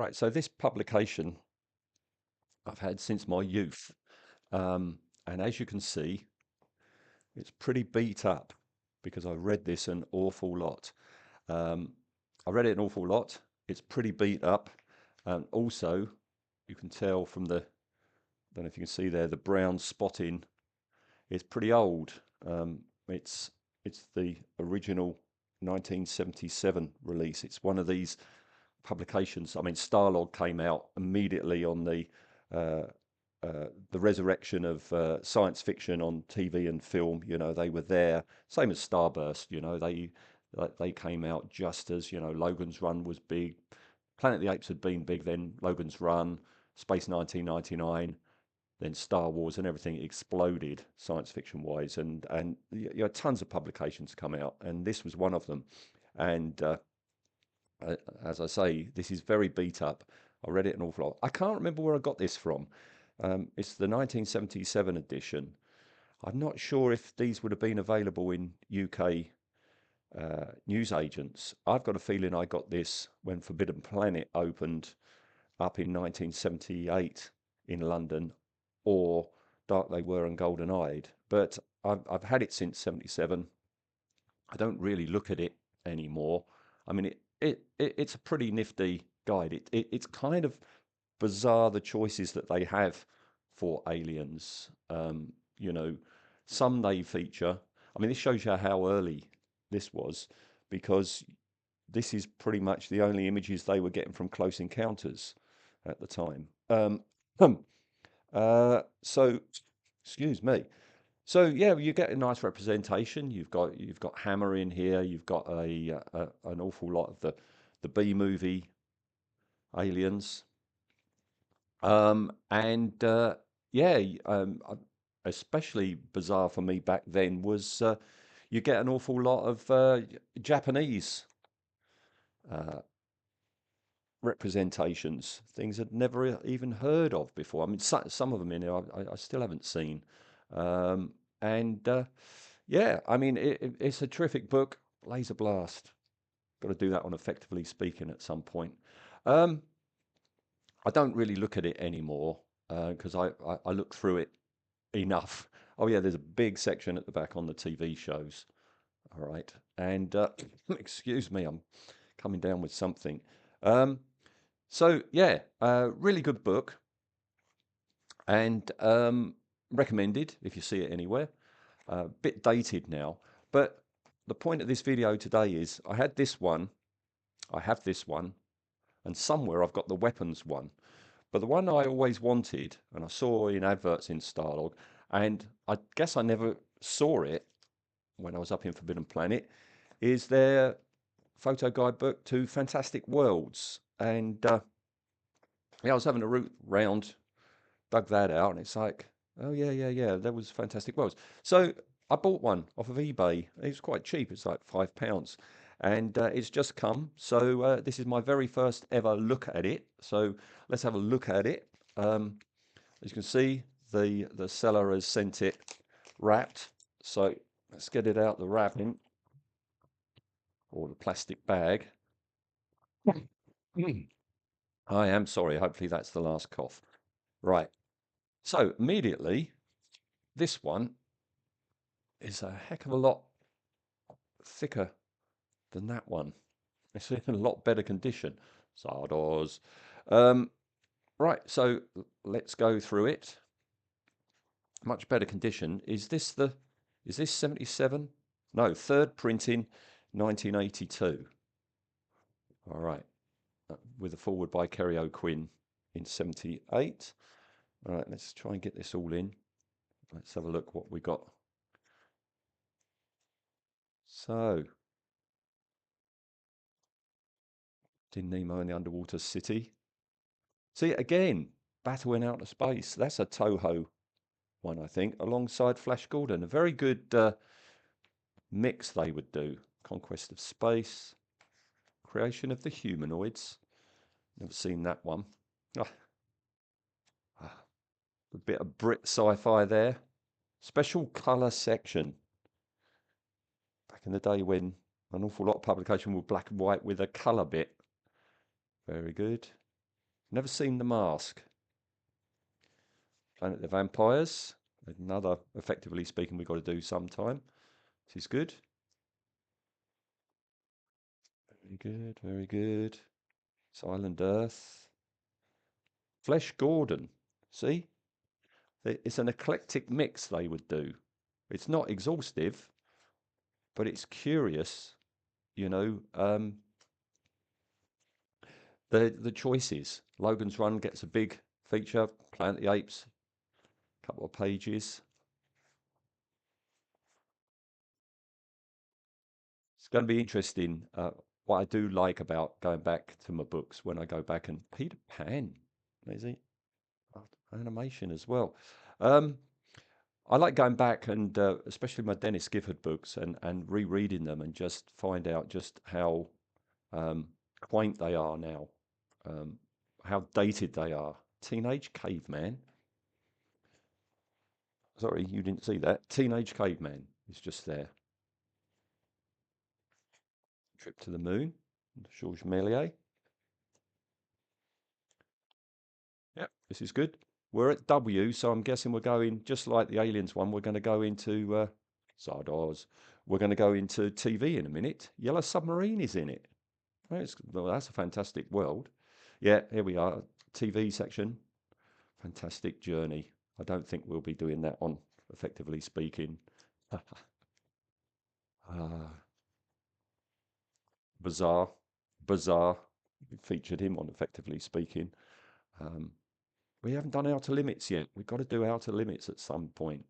Right, so this publication I've had since my youth, and as you can see, it's pretty beat up because I read this an awful lot. Um, I read it an awful lot. It's pretty beat up, and also you can tell from the, I don't know if you can see there, the brown spotting. It's pretty old. Um, it's it's the original 1977 release. It's one of these publications. I mean, Starlog came out immediately on uh, the resurrection of science fiction on TV and film. You know, they were there. Same as Starburst. You know, they came out just as, you know, Logan's Run was big. Planet of the Apes had been big then. Logan's Run, Space 1999, then Star Wars, and everything exploded science fiction wise. And you know, tons of publications come out, and this was one of them. And as I say, this is very beat up. I read it an awful lot. I can't remember where I got this from. It's the 1977 edition. I'm not sure if these would have been available in UK news agents. I've got a feeling I got this when Forbidden Planet opened up in 1978 in London, or Dark They Were and Golden Eyed. But I've had it since 77. I don't really look at it anymore. I mean, it's a pretty nifty guide. It's kind of bizarre the choices that they have for aliens. You know, some they feature. I mean, this shows you how early this was, because this is pretty much the only images they were getting from Close Encounters at the time. So, excuse me. So yeah, you get a nice representation. You've got Hammer in here. You've got an awful lot of the B movie aliens. And yeah, especially bizarre for me back then was you get an awful lot of Japanese uh, representations, things I'd never even heard of before. I mean, some of them in there I still haven't seen. Um, and yeah, I mean, it's a terrific book. Laser Blast. Got to do that on Effectively Speaking at some point. Um, I don't really look at it anymore because I look through it enough. Oh yeah, there's a big section at the back on the TV shows. All right, and excuse me, I'm coming down with something. Um, so yeah, really good book, and recommended if you see it anywhere. Bit dated now, but the point of this video today is I had this one, I have this one, and somewhere I've got the weapons one. But the one I always wanted, and I saw in adverts in Starlog, and I guess I never saw it when I was up in Forbidden Planet, is their photo guidebook to Fantastic Worlds. And yeah, I was having a route round, dug that out, and it's like, oh yeah, yeah, yeah, that was Fantastic Worlds. So I bought one off of eBay. It was quite cheap. It's like £5, and it's just come. So this is my very first ever look at it. So let's have a look at it. As you can see, the seller has sent it wrapped. So let's get it out the wrapping or the plastic bag. I am sorry. Hopefully that's the last cough. Right. So immediately, this one is a heck of a lot thicker than that one. It's in a lot better condition. Zardoz. Um, right, so let's go through it. Much better condition. Is this 77? No, third printing, 1982. All right, with a forward by Kerry O'Quinn in 78. All right, let's try and get this all in. Let's have a look what we got. So, Din Nemo in the Underwater City. See, again, Battle in Outer Space. That's a Toho one, I think, alongside Flash Gordon. A very good mix they would do. Conquest of Space, Creation of the Humanoids. Never seen that one. Ah, a bit of Brit sci-fi there. Special colour section. Back in the day when an awful lot of publication were black and white with a colour bit. Very good. Never seen The Mask. Planet of the Vampires. Another, effectively speaking, we've got to do sometime. This is good. Very good, very good. Silent Earth. Flesh Gordon. See? It's an eclectic mix they would do. It's not exhaustive, but it's curious, you know. The choices. Logan's Run gets a big feature. Planet of the Apes, a couple of pages. It's going to be interesting. What I do like about going back to my books when I go back and Peter Pan, is he? Animation as well. Um, I like going back and especially my Dennis Gifford books and rereading them and just find out just how um, quaint they are now, um, how dated they are. Teenage Caveman. Sorry, you didn't see that. Teenage Caveman is just there. Trip to the Moon, Georges Méliès. Yep, this is good. We're at W, so I'm guessing we're going, just like the Aliens one, we're going to go into Zardoz. We're going to go into TV in a minute. Yellow Submarine is in it. Well, that's a fantastic world. Yeah, here we are. TV section. Fantastic journey. I don't think we'll be doing that on effectively speaking. Ah, bizarre. Bizarre. We featured him on effectively speaking. Um, we haven't done Outer Limits yet. We've got to do Outer Limits at some point.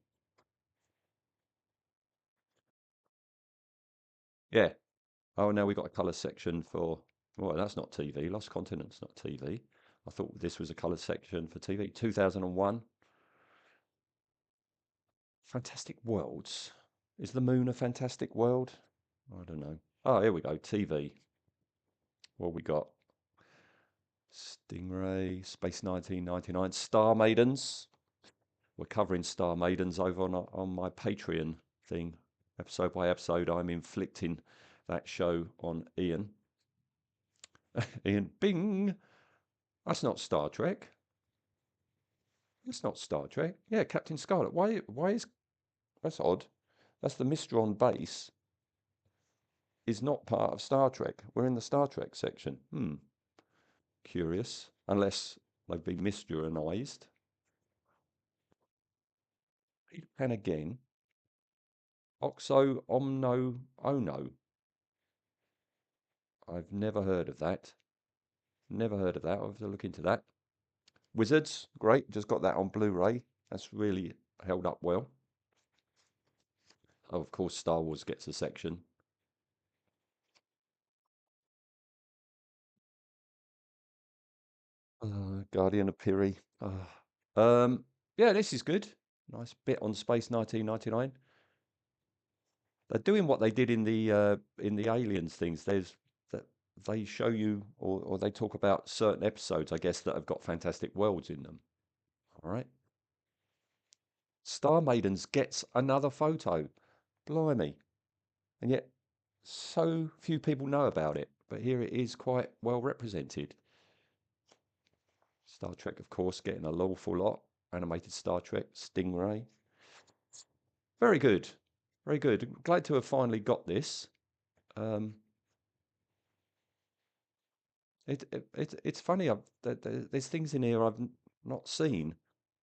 Yeah. Oh, now we've got a colour section for. Well, that's not TV. Lost Continent's not TV. I thought this was a colour section for TV. 2001. Fantastic Worlds. Is the moon a fantastic world? I don't know. Oh, here we go. TV. What we got? Stingray, Space 1999, Star Maidens. We're covering Star Maidens over on my Patreon thing. Episode by episode, I'm inflicting that show on Ian. Ian, bing! That's not Star Trek. It's not Star Trek. Yeah, Captain Scarlet. Why is that's odd? That's the Mistron base is not part of Star Trek. We're in the Star Trek section. Curious. Unless they've been misjournalized. Peter Pan again. Oxo Omno Ono. I've never heard of that. Never heard of that. I'll have to look into that. Wizards, great. Just got that on Blu-ray. That's really held up well. Oh, of course, Star Wars gets a section. Guardian of Piri. Yeah, this is good. Nice bit on Space 1999. They're doing what they did in the Aliens things. There's that they show you or they talk about certain episodes, I guess, that have got fantastic worlds in them. All right. Star Maidens gets another photo. Blimey. And yet so few people know about it. But here it is quite well represented. Star Trek, of course, getting a lawful lot. Animated Star Trek, Stingray. Very good. Very good. Glad to have finally got this. Um, it's funny. There's things in here I've not seen.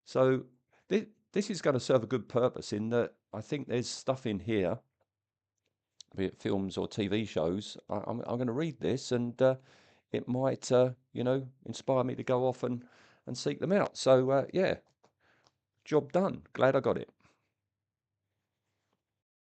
So this is going to serve a good purpose in that I think there's stuff in here, be it films or TV shows. I'm going to read this and it might, inspire me to go off and seek them out. So yeah, job done. Glad I got it.